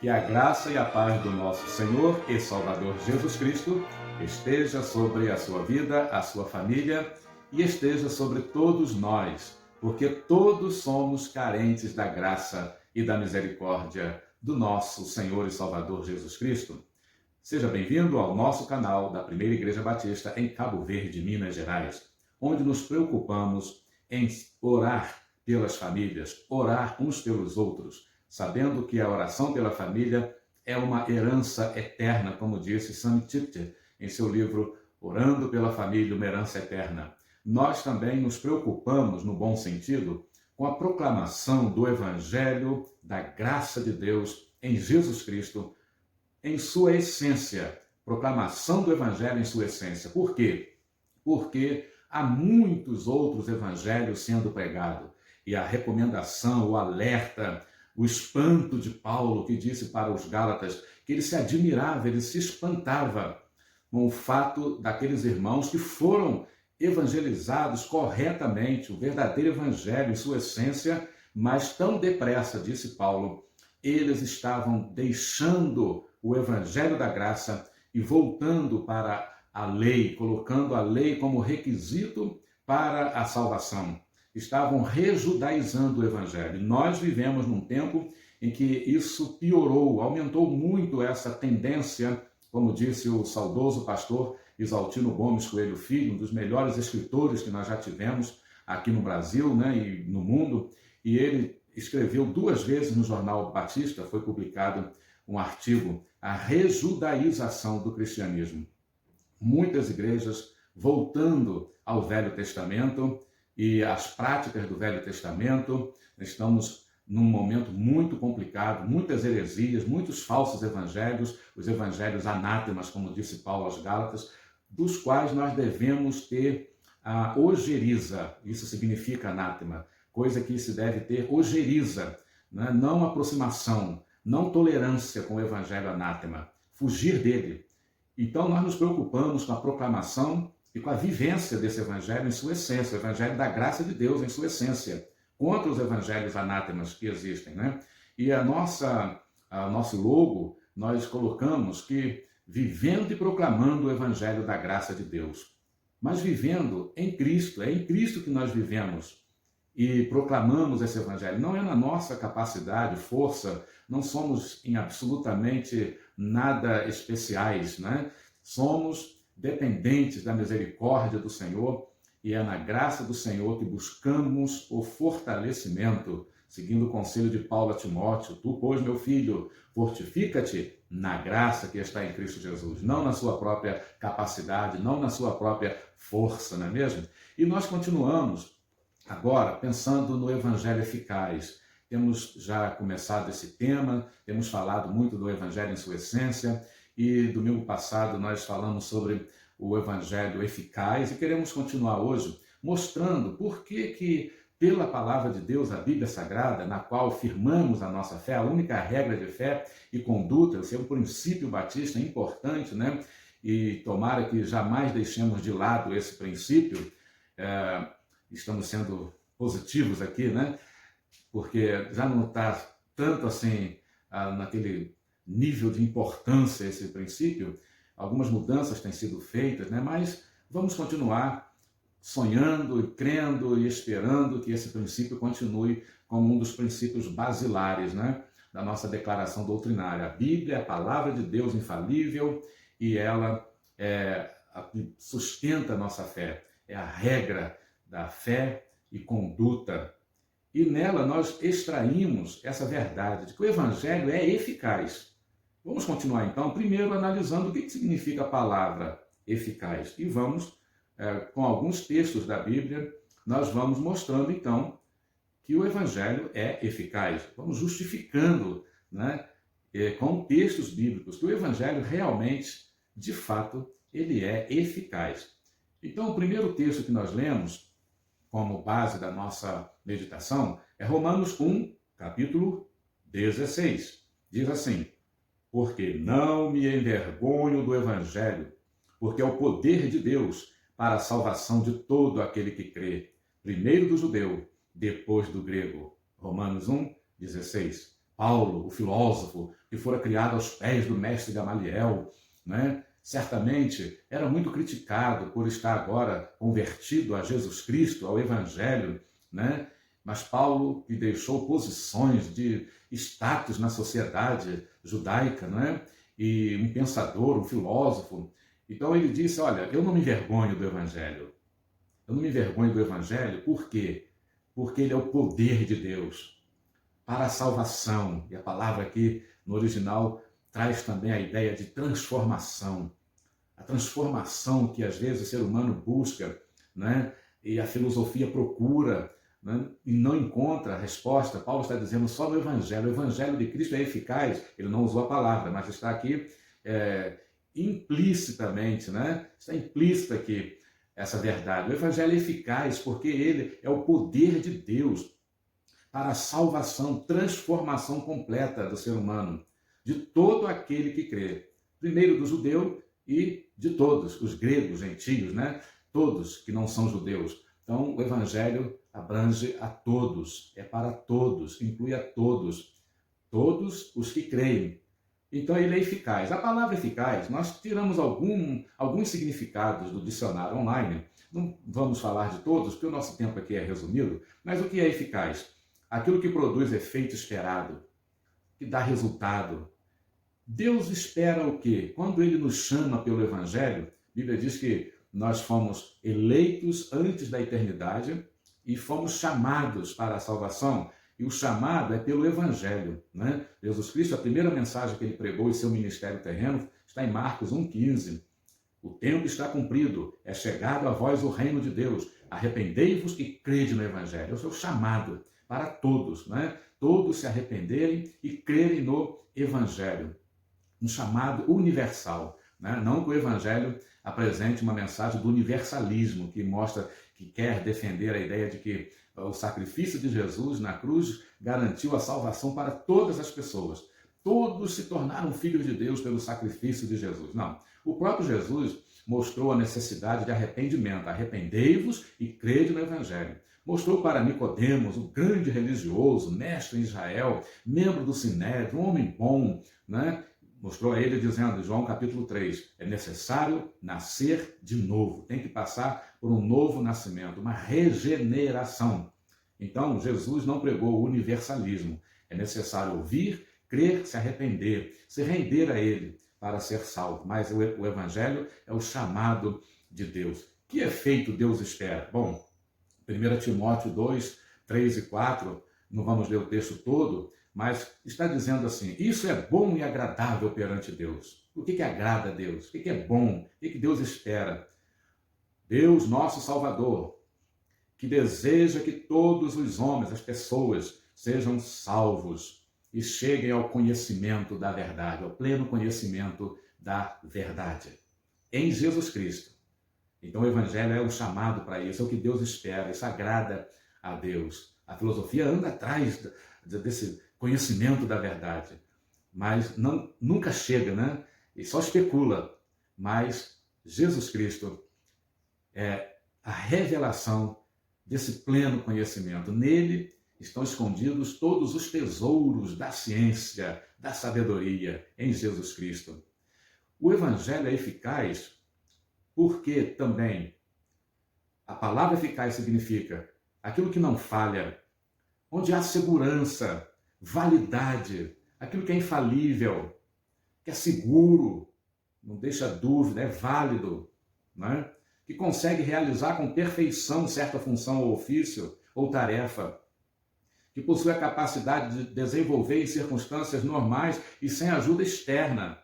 Que a graça e a paz do nosso Senhor e Salvador Jesus Cristo esteja sobre a sua vida, a sua família e esteja sobre todos nós, porque todos somos carentes da graça e da misericórdia do nosso Senhor e Salvador Jesus Cristo. Seja bem-vindo ao nosso canal da Primeira Igreja Batista em Cabo Verde, Minas Gerais, onde nos preocupamos em orar pelas famílias, orar uns pelos outros, sabendo que a oração pela família é uma herança eterna, como disse Sam Tipton em seu livro Orando pela Família, uma herança eterna. Nós também nos preocupamos, no bom sentido, com a proclamação do Evangelho da graça de Deus em Jesus Cristo, em sua essência, proclamação do Evangelho em sua essência. Por quê? Porque há muitos outros evangelhos sendo pregados. E a recomendação, o alerta, o espanto de Paulo, que disse para os Gálatas que ele se admirava, ele se espantava com o fato daqueles irmãos que foram evangelizados corretamente, o verdadeiro evangelho em sua essência, mas tão depressa, disse Paulo, eles estavam deixando o evangelho da graça e voltando para a lei, colocando a lei como requisito para a salvação. Estavam rejudaizando o evangelho. Nós vivemos num tempo em que isso piorou, aumentou muito essa tendência, como disse o saudoso pastor Isaltino Gomes Coelho Filho, um dos melhores escritores que nós já tivemos aqui no Brasil, né, e no mundo, e ele escreveu 2 vezes no Jornal Batista, foi publicado um artigo, a rejudaização do cristianismo. Muitas igrejas voltando ao Velho Testamento e às práticas do Velho Testamento. Estamos num momento muito complicado, muitas heresias, muitos falsos evangelhos, os evangelhos anátemas, como disse Paulo aos Gálatas, dos quais nós devemos ter a ojeriza, isso significa anátema, coisa que se deve ter ojeriza, né? Não aproximação, não tolerância com o evangelho anátema, fugir dele. Então nós nos preocupamos com a proclamação e com a vivência desse evangelho em sua essência, o evangelho da graça de Deus em sua essência, contra os evangelhos anátemas que existem, né? E nosso logo, nós colocamos que vivendo e proclamando o evangelho da graça de Deus, mas vivendo em Cristo, é em Cristo que nós vivemos e proclamamos esse evangelho. Não é na nossa capacidade, força, não somos em absolutamente nada especiais, né? Somos dependentes da misericórdia do Senhor e é na graça do Senhor que buscamos o fortalecimento, seguindo o conselho de Paulo a Timóteo. Tu, pois, meu filho, fortifica-te na graça que está em Cristo Jesus, não na sua própria capacidade, não na sua própria força, não é mesmo? E nós continuamos agora pensando no evangelho eficaz. Temos já começado esse tema, temos falado muito do evangelho em sua essência, e domingo passado nós falamos sobre o evangelho eficaz e queremos continuar hoje mostrando por que pela palavra de Deus, a Bíblia Sagrada, na qual firmamos a nossa fé, a única regra de fé e conduta, esse é um princípio batista importante, né? E tomara que jamais deixemos de lado esse princípio. Estamos sendo positivos aqui, né? Porque já não está tanto assim naquele nível de importância esse princípio. Algumas mudanças têm sido feitas, né? Mas vamos continuar sonhando e crendo e esperando que esse princípio continue como um dos princípios basilares, né, da nossa declaração doutrinária. A Bíblia é a palavra de Deus infalível e ela sustenta a nossa fé. É a regra da fé e conduta. E nela nós extraímos essa verdade de que o evangelho é eficaz. Vamos continuar então, primeiro analisando o que significa a palavra eficaz. E vamos, com alguns textos da Bíblia, nós vamos mostrando então que o evangelho é eficaz. Vamos justificando, né, com textos bíblicos, que o evangelho realmente, de fato, ele é eficaz. Então, o primeiro texto que nós lemos, como base da nossa meditação, é Romanos 1, capítulo 16. Diz assim: porque não me envergonho do evangelho, porque é o poder de Deus para a salvação de todo aquele que crê, primeiro do judeu, depois do grego. Romanos 1, 16. Paulo, o filósofo, que fora criado aos pés do mestre Gamaliel, né? Certamente era muito criticado por estar agora convertido a Jesus Cristo, ao Evangelho, né? Mas Paulo, que deixou posições de status na sociedade judaica, né? E um pensador, um filósofo. Então ele disse, olha, eu não me envergonho do Evangelho. Eu não me envergonho do Evangelho, por quê? Porque ele é o poder de Deus para a salvação. E a palavra aqui no original traz também a ideia de transformação. A transformação que às vezes o ser humano busca, né? E a filosofia procura, né? E não encontra a resposta. Paulo está dizendo só no Evangelho. O Evangelho de Cristo é eficaz. Ele não usou a palavra, mas está aqui implicitamente, né? Está implícito aqui essa verdade. O Evangelho é eficaz porque ele é o poder de Deus para a salvação, transformação completa do ser humano, de todo aquele que crê. Primeiro do judeu e de todos, os gregos, gentios, né? Todos que não são judeus. Então, o Evangelho abrange a todos, é para todos, inclui a todos, todos os que creem. Então, ele é eficaz. A palavra eficaz, nós tiramos alguns significados do dicionário online. Não vamos falar de todos, porque o nosso tempo aqui é resumido, mas o que é eficaz? Aquilo que produz efeito esperado, que dá resultado. Deus espera o quê? Quando ele nos chama pelo Evangelho, a Bíblia diz que nós fomos eleitos antes da eternidade e fomos chamados para a salvação. E o chamado é pelo Evangelho, né? Jesus Cristo, a primeira mensagem que ele pregou em seu ministério terreno está em Marcos 1,15. O tempo está cumprido, é chegado a vós o reino de Deus. Arrependei-vos e crede no Evangelho. É o seu chamado para todos, né? Todos se arrependerem e crerem no Evangelho. Um chamado universal, né? Não que o Evangelho apresente uma mensagem do universalismo, que mostra, que quer defender a ideia de que o sacrifício de Jesus na cruz garantiu a salvação para todas as pessoas. Todos se tornaram filhos de Deus pelo sacrifício de Jesus. Não. O próprio Jesus mostrou a necessidade de arrependimento. Arrependei-vos e crede no Evangelho. Mostrou para Nicodemos, o grande religioso, mestre em Israel, membro do Sinédrio, um homem bom, né? Mostrou a ele dizendo, em João capítulo 3, é necessário nascer de novo, tem que passar por um novo nascimento, uma regeneração. Então, Jesus não pregou o universalismo. É necessário ouvir, crer, se arrepender, se render a ele para ser salvo. Mas o Evangelho é o chamado de Deus. Que efeito Deus espera? Bom, 1 Timóteo 2, 3 e 4, não vamos ler o texto todo, mas está dizendo assim, isso é bom e agradável perante Deus. O que agrada a Deus? O que é bom? O que Deus espera? Deus, nosso Salvador, que deseja que todos os homens, as pessoas, sejam salvos e cheguem ao conhecimento da verdade, ao pleno conhecimento da verdade, em Jesus Cristo. Então o Evangelho é o chamado para isso, é o que Deus espera, isso agrada a Deus. A filosofia anda atrás desse conhecimento da verdade, mas nunca chega, né? E só especula. Mas Jesus Cristo é a revelação desse pleno conhecimento. Nele estão escondidos todos os tesouros da ciência, da sabedoria, em Jesus Cristo. O Evangelho é eficaz porque também a palavra eficaz significa aquilo que não falha, onde há segurança, validade, aquilo que é infalível, que é seguro, não deixa dúvida, é válido, né? Que consegue realizar com perfeição certa função ou ofício ou tarefa, que possui a capacidade de desenvolver em circunstâncias normais e sem ajuda externa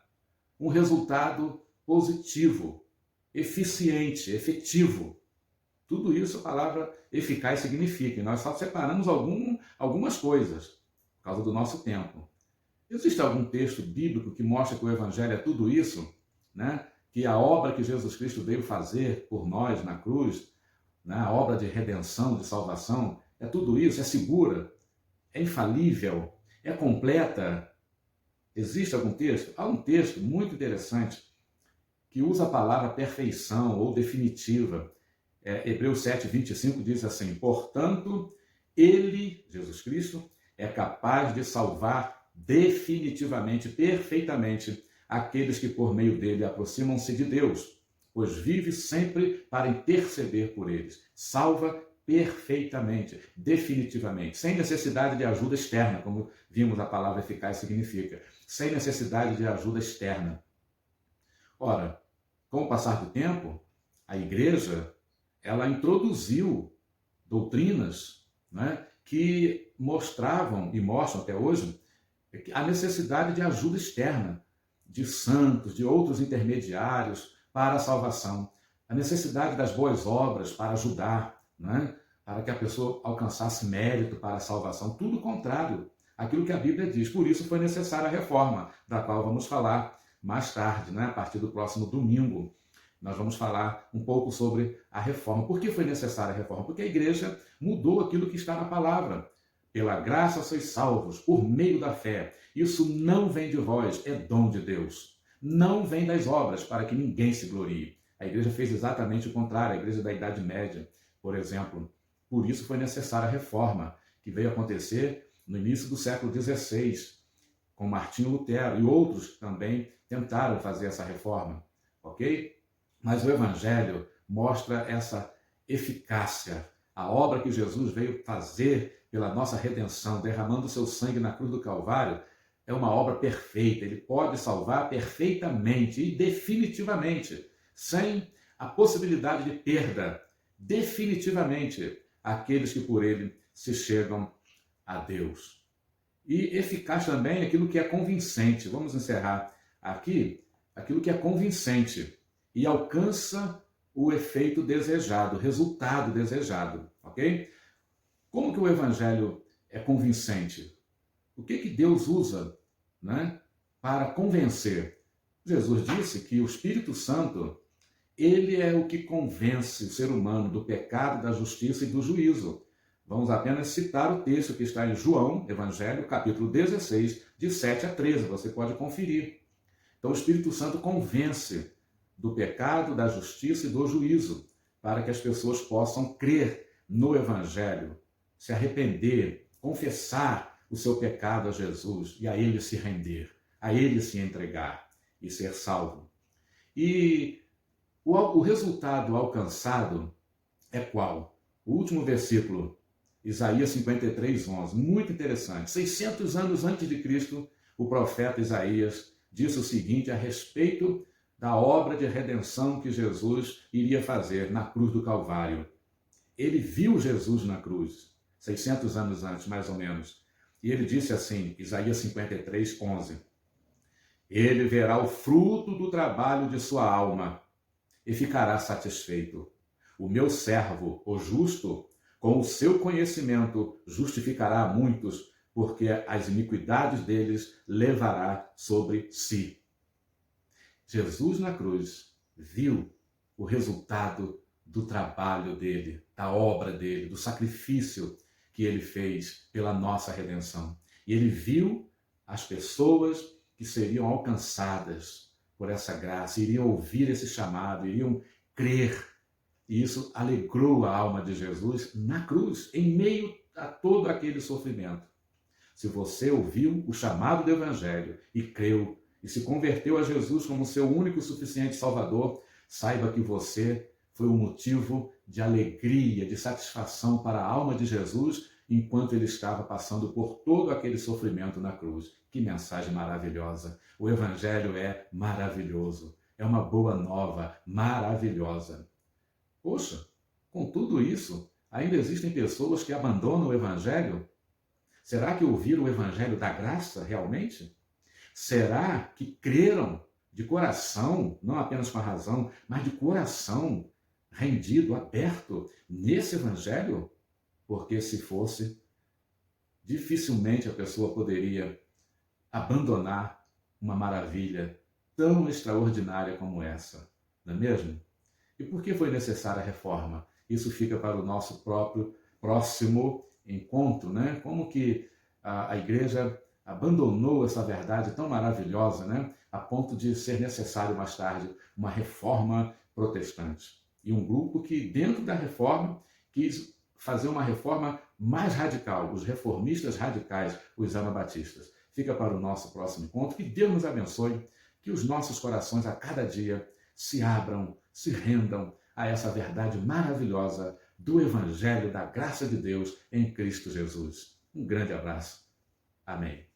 um resultado positivo, eficiente, efetivo. Tudo isso a palavra eficaz significa. E nós só separamos algumas coisas, por causa do nosso tempo. Existe algum texto bíblico que mostra que o Evangelho é tudo isso? Né? Que a obra que Jesus Cristo veio fazer por nós na cruz, né? A obra de redenção, de salvação, é tudo isso? É segura? É infalível? É completa? Existe algum texto? Há um texto muito interessante que usa a palavra perfeição ou definitiva. Hebreus 7, 25 diz assim, portanto, ele, Jesus Cristo, é capaz de salvar definitivamente, perfeitamente, aqueles que por meio dele aproximam-se de Deus, pois vive sempre para interceder por eles. Salva perfeitamente, definitivamente, sem necessidade de ajuda externa, como vimos a palavra eficaz significa, sem necessidade de ajuda externa. Ora, com o passar do tempo, a igreja, ela introduziu doutrinas, né, que mostravam e mostram até hoje a necessidade de ajuda externa, de santos, de outros intermediários para a salvação, a necessidade das boas obras para ajudar, né, para que a pessoa alcançasse mérito para a salvação, tudo o contrário àquilo que a Bíblia diz. Por isso foi necessária a reforma, da qual vamos falar mais tarde, né, a partir do próximo domingo. Nós vamos falar um pouco sobre a reforma. Por que foi necessária a reforma? Porque a igreja mudou aquilo que está na palavra. Pela graça sois salvos, por meio da fé. Isso não vem de vós, é dom de Deus. Não vem das obras, para que ninguém se glorie. A igreja fez exatamente o contrário, a igreja da Idade Média, por exemplo. Por isso foi necessária a reforma, que veio acontecer no início do século XVI, com Martinho Lutero, e outros também tentaram fazer essa reforma, ok? Mas o Evangelho mostra essa eficácia, a obra que Jesus veio fazer pela nossa redenção, derramando o seu sangue na cruz do Calvário, é uma obra perfeita. Ele pode salvar perfeitamente e definitivamente, sem a possibilidade de perda, definitivamente, aqueles que por ele se chegam a Deus. E eficaz também aquilo que é convincente. Vamos encerrar aqui aquilo que é convincente e alcança o efeito desejado, o resultado desejado, ok? Como que o Evangelho é convincente? O que Deus usa, né, para convencer? Jesus disse que o Espírito Santo, ele é o que convence o ser humano do pecado, da justiça e do juízo. Vamos apenas citar o texto que está em João, Evangelho, capítulo 16, de 7 a 13, você pode conferir. Então o Espírito Santo convence do pecado, da justiça e do juízo, para que as pessoas possam crer no Evangelho, se arrepender, confessar o seu pecado a Jesus e a ele se render, a ele se entregar e ser salvo. E o resultado alcançado é qual? O último versículo, Isaías 53, 11, muito interessante. 600 anos antes de Cristo, o profeta Isaías disse o seguinte a respeito da obra de redenção que Jesus iria fazer na cruz do Calvário. Ele viu Jesus na cruz, 600 anos antes, mais ou menos. E ele disse assim, Isaías 53, 11, ele verá o fruto do trabalho de sua alma e ficará satisfeito. O meu servo, o justo, com o seu conhecimento, justificará a muitos, porque as iniquidades deles levará sobre si. Jesus na cruz viu o resultado do trabalho dele, da obra dele, do sacrifício que ele fez pela nossa redenção. E ele viu as pessoas que seriam alcançadas por essa graça, iriam ouvir esse chamado, iriam crer. E isso alegrou a alma de Jesus na cruz, em meio a todo aquele sofrimento. Se você ouviu o chamado do Evangelho e creu, e se converteu a Jesus como seu único e suficiente Salvador, saiba que você foi um motivo de alegria, de satisfação para a alma de Jesus, enquanto ele estava passando por todo aquele sofrimento na cruz. Que mensagem maravilhosa! O Evangelho é maravilhoso, é uma boa nova, maravilhosa. Poxa, com tudo isso, ainda existem pessoas que abandonam o Evangelho? Será que ouviram o Evangelho da graça realmente? Será que creram de coração, não apenas com a razão, mas de coração rendido, aberto nesse Evangelho? Porque se fosse, dificilmente a pessoa poderia abandonar uma maravilha tão extraordinária como essa, não é mesmo? E por que foi necessária a reforma? Isso fica para o nosso próprio próximo encontro, né? Como que a igreja abandonou essa verdade tão maravilhosa, né? A ponto de ser necessário mais tarde uma reforma protestante. E um grupo que, dentro da reforma, quis fazer uma reforma mais radical, os reformistas radicais, os anabatistas. fica para o nosso próximo encontro. Que Deus nos abençoe, que os nossos corações a cada dia se abram, se rendam a essa verdade maravilhosa do Evangelho da graça de Deus em Cristo Jesus. Um grande abraço. Amém.